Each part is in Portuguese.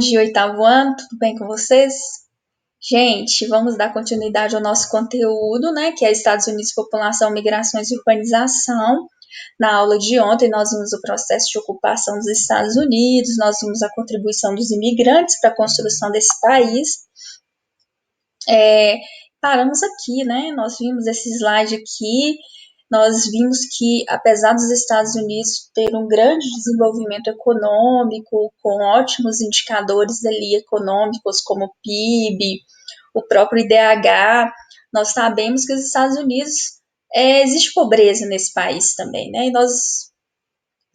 De oitavo ano, tudo bem com vocês? Gente, vamos dar continuidade ao nosso conteúdo, né? Que é Estados Unidos, População, Migrações e Urbanização. Na aula de ontem, nós vimos o processo de ocupação dos Estados Unidos, nós vimos a contribuição dos imigrantes para a construção desse país. Paramos aqui, né? Nós vimos esse slide aqui. Nós vimos que, apesar dos Estados Unidos ter um grande desenvolvimento econômico, com ótimos indicadores ali econômicos, como o PIB, o próprio IDH, nós sabemos que os Estados Unidos existe pobreza nesse país também, né? E nós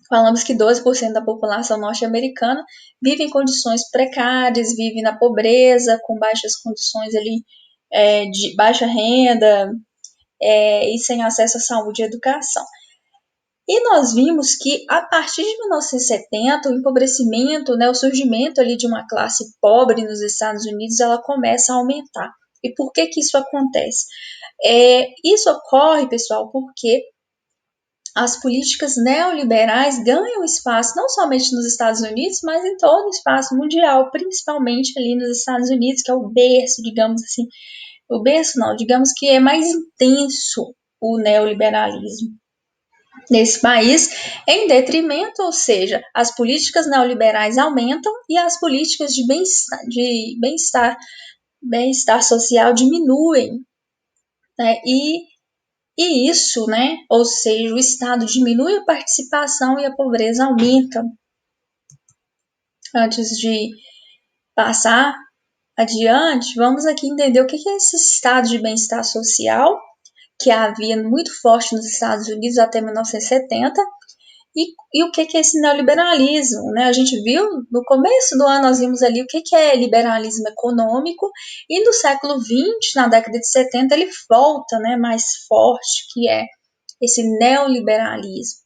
falamos que 12% da população norte-americana vive em condições precárias, vive na pobreza, com baixas condições ali de baixa renda, e sem acesso à saúde e educação. E nós vimos que, a partir de 1970, o empobrecimento, né, o surgimento ali de uma classe pobre nos Estados Unidos, ela começa a aumentar. E por que isso acontece? Isso ocorre, pessoal, porque as políticas neoliberais ganham espaço não somente nos Estados Unidos, mas em todo o espaço mundial, principalmente ali nos Estados Unidos, que é o berço, digamos assim, o berço não, digamos que é mais intenso o neoliberalismo nesse país, em detrimento, ou seja, as políticas neoliberais aumentam e as políticas de bem-estar social diminuem, né? E isso, né? Ou seja, o Estado diminui a participação e a pobreza aumenta. Antes de passar adiante, vamos aqui entender o que é esse estado de bem-estar social que havia muito forte nos Estados Unidos até 1970 e o que é esse neoliberalismo, né? A gente viu no começo do ano, nós vimos ali o que é liberalismo econômico e no século XX, na década de 70, ele volta, né, mais forte, que é esse neoliberalismo.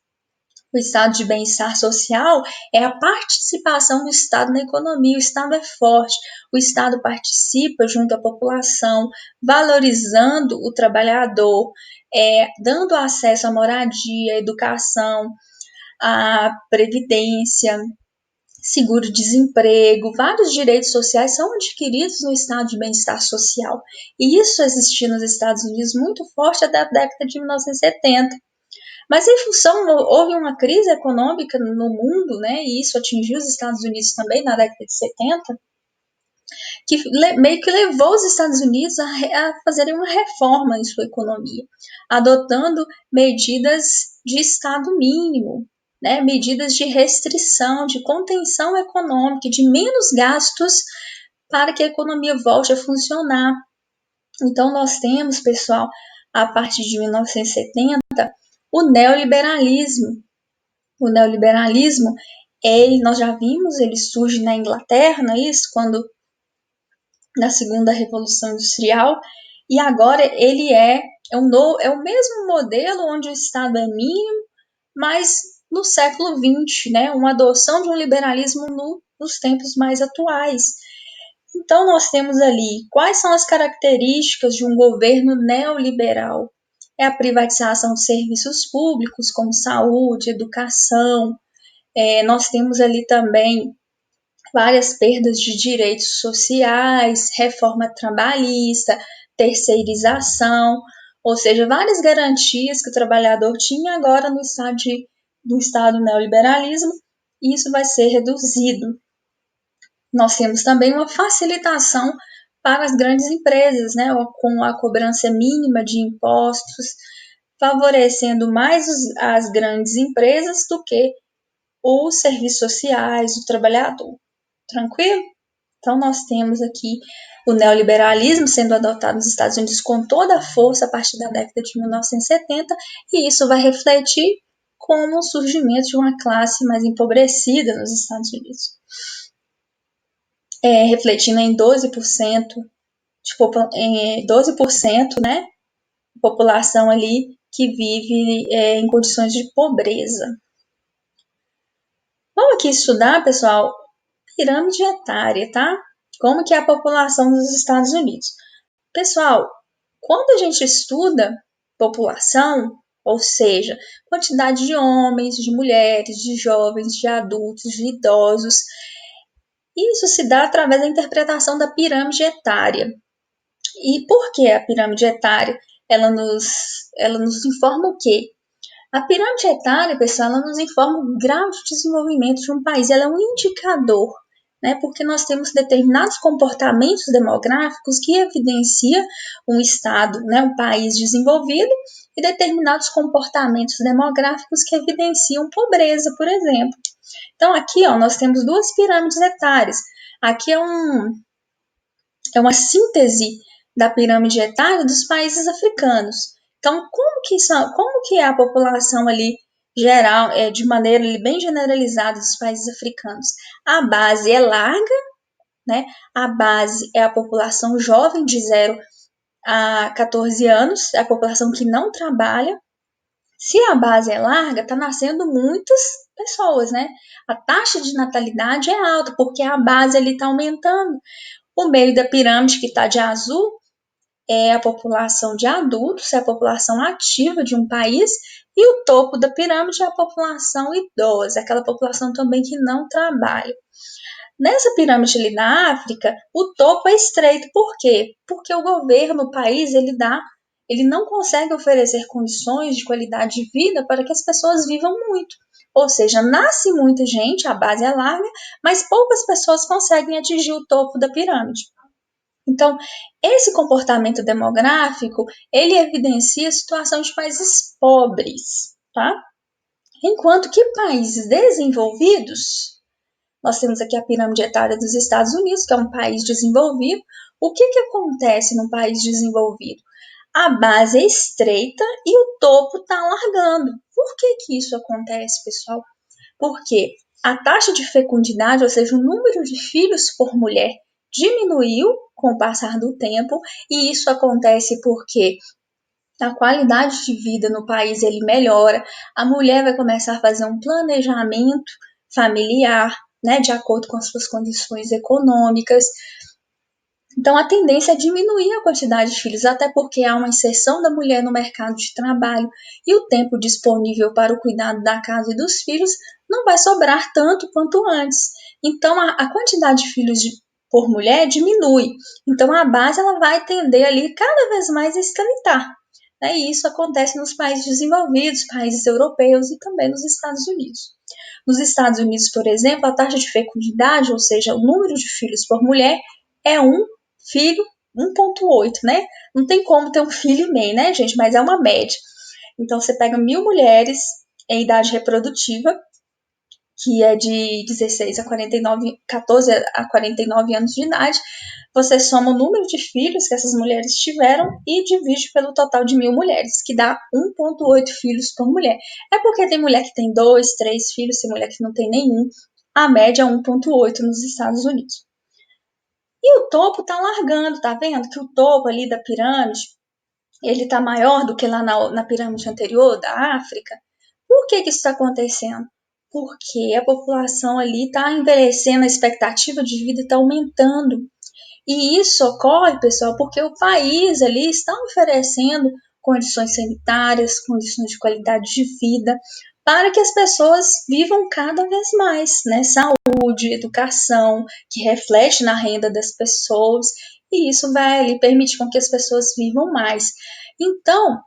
O estado de bem-estar social é a participação do Estado na economia. O Estado é forte, o Estado participa junto à população, valorizando o trabalhador, dando acesso à moradia, à educação, à previdência, seguro-desemprego, vários direitos sociais são adquiridos no estado de bem-estar social. E isso existia nos Estados Unidos muito forte até a década de 1970. Mas em função, houve uma crise econômica no mundo, né, e isso atingiu os Estados Unidos também na década de 70, que meio que levou os Estados Unidos a fazerem uma reforma em sua economia, adotando medidas de Estado mínimo, né, medidas de restrição, de contenção econômica, de menos gastos para que a economia volte a funcionar. Então, nós temos, pessoal, a partir de 1970, o neoliberalismo. O neoliberalismo, nós já vimos, ele surge na Inglaterra, não é isso? Quando na segunda Revolução Industrial, e agora ele é o mesmo modelo onde o Estado é mínimo, mas no século XX, né? Uma adoção de um liberalismo nos tempos mais atuais. Então, nós temos ali quais são as características de um governo neoliberal. É a privatização de serviços públicos, como saúde, educação. Nós temos ali também várias perdas de direitos sociais, reforma trabalhista, terceirização, ou seja, várias garantias que o trabalhador tinha agora no estado neoliberalismo, e isso vai ser reduzido. Nós temos também uma facilitação para as grandes empresas, né, com a cobrança mínima de impostos, favorecendo mais as grandes empresas do que os serviços sociais, o trabalhador. Tranquilo? Então, nós temos aqui o neoliberalismo sendo adotado nos Estados Unidos com toda a força a partir da década de 1970, e isso vai refletir como o surgimento de uma classe mais empobrecida nos Estados Unidos. Refletindo em 12%, 12%, né, população ali que vive em condições de pobreza. Vamos aqui estudar, pessoal, pirâmide etária, tá? Como que é a população dos Estados Unidos. Pessoal, quando a gente estuda população, ou seja, quantidade de homens, de mulheres, de jovens, de adultos, de idosos, Isso se dá através da interpretação da pirâmide etária. E por que a pirâmide etária? Ela nos informa o quê? A pirâmide etária, pessoal, ela nos informa o grau de desenvolvimento de um país. Ela é um indicador, né? Porque nós temos determinados comportamentos demográficos que evidenciam um estado, né, um país desenvolvido, e determinados comportamentos demográficos que evidenciam pobreza, por exemplo. Então, aqui, ó, nós temos duas pirâmides etárias. Aqui é uma síntese da pirâmide etária dos países africanos. Então, como que é a população ali geral, de maneira bem generalizada dos países africanos? A base é larga, né? A base é a população jovem de 0 a 14 anos, é a população que não trabalha. Se a base é larga, está nascendo muitas pessoas, né? A taxa de natalidade é alta, porque a base ali está aumentando. O meio da pirâmide, que está de azul, é a população de adultos, é a população ativa de um país, e o topo da pirâmide é a população idosa, aquela população também que não trabalha. Nessa pirâmide ali na África, o topo é estreito. Por quê? Porque o governo, o país, ele não consegue oferecer condições de qualidade de vida para que as pessoas vivam muito. Ou seja, nasce muita gente, a base é larga, mas poucas pessoas conseguem atingir o topo da pirâmide. Então, esse comportamento demográfico, ele evidencia a situação de países pobres, tá? Enquanto que países desenvolvidos, nós temos aqui a pirâmide etária dos Estados Unidos, que é um país desenvolvido. O que acontece num país desenvolvido? A base é estreita e o topo está alargando. Por que isso acontece, pessoal? Porque a taxa de fecundidade, ou seja, o número de filhos por mulher, diminuiu com o passar do tempo, e isso acontece porque a qualidade de vida no país ele melhora, a mulher vai começar a fazer um planejamento familiar, né, de acordo com as suas condições econômicas. Então, a tendência é diminuir a quantidade de filhos, até porque há uma inserção da mulher no mercado de trabalho e o tempo disponível para o cuidado da casa e dos filhos não vai sobrar tanto quanto antes. Então, a quantidade de filhos por mulher diminui. Então, a base ela vai tender ali cada vez mais a estreitar. Né? E isso acontece nos países desenvolvidos, países europeus e também nos Estados Unidos. Nos Estados Unidos, por exemplo, a taxa de fecundidade, ou seja, o número de filhos por mulher, é filho 1,8, né? Não tem como ter um filho e meio, né, gente? Mas é uma média. Então, você pega 1.000 mulheres em idade reprodutiva, que é de 16 a 49, 14 a 49 anos de idade, você soma o número de filhos que essas mulheres tiveram e divide pelo total de 1.000 mulheres, que dá 1,8 filhos por mulher. É porque tem mulher que tem 2, 3 filhos, tem mulher que não tem nenhum. A média é 1,8 nos Estados Unidos. E o topo tá largando, tá vendo? Que o topo ali da pirâmide, ele tá maior do que lá na pirâmide anterior da África. Por que isso está acontecendo? Porque a população ali está envelhecendo, a expectativa de vida está aumentando. E isso ocorre, pessoal, porque o país ali está oferecendo condições sanitárias, condições de qualidade de vida, para que as pessoas vivam cada vez mais, né? Saúde, educação, que reflete na renda das pessoas, e isso vai ali permitir com que as pessoas vivam mais. Então,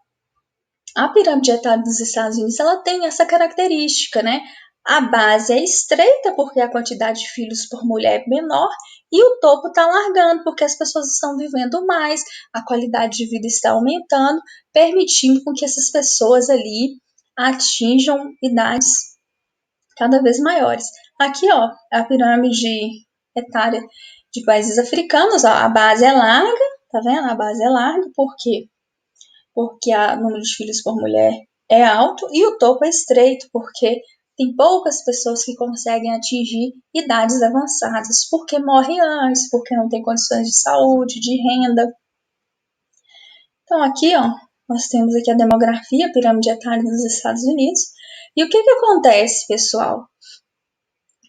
a pirâmide etária dos Estados Unidos ela tem essa característica, né? A base é estreita porque a quantidade de filhos por mulher é menor e o topo está largando porque as pessoas estão vivendo mais, a qualidade de vida está aumentando, permitindo com que essas pessoas ali atinjam idades cada vez maiores. Aqui, ó, a pirâmide etária de países africanos, ó, a base é larga, tá vendo? A base é larga, por quê? Porque o número de filhos por mulher é alto e o topo é estreito, porque tem poucas pessoas que conseguem atingir idades avançadas, porque morrem antes, porque não tem condições de saúde, de renda. Então aqui, ó, nós temos aqui a demografia, a pirâmide etária dos Estados Unidos. E o que acontece, pessoal?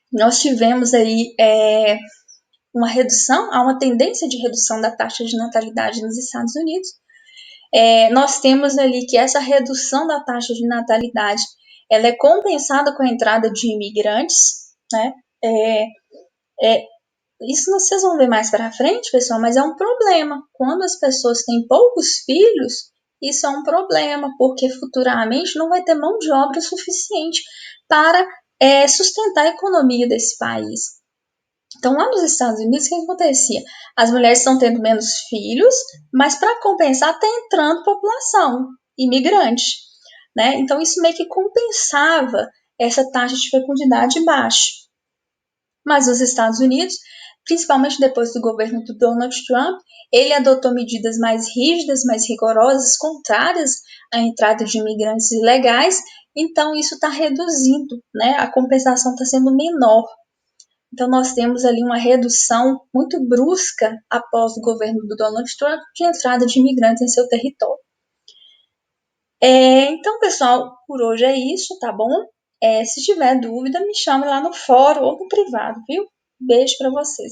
Nós tivemos aí uma redução, há uma tendência de redução da taxa de natalidade nos Estados Unidos. Nós temos ali que essa redução da taxa de natalidade ela é compensada com a entrada de imigrantes, né? Isso vocês vão ver mais para frente, pessoal, mas é um problema. Quando as pessoas têm poucos filhos, isso é um problema, porque futuramente não vai ter mão de obra suficiente para sustentar a economia desse país. Então, lá nos Estados Unidos, o que acontecia? As mulheres estão tendo menos filhos, mas para compensar, está entrando população imigrante, né? Então, isso meio que compensava essa taxa de fecundidade baixa. Mas os Estados Unidos, principalmente depois do governo do Donald Trump, ele adotou medidas mais rígidas, mais rigorosas, contrárias à entrada de imigrantes ilegais, então isso está reduzindo, né? A compensação está sendo menor. Então, nós temos ali uma redução muito brusca após o governo do Donald Trump de entrada de imigrantes em seu território. Então, pessoal, por hoje é isso, tá bom? Se tiver dúvida, me chame lá no fórum ou no privado, viu? Beijo para vocês.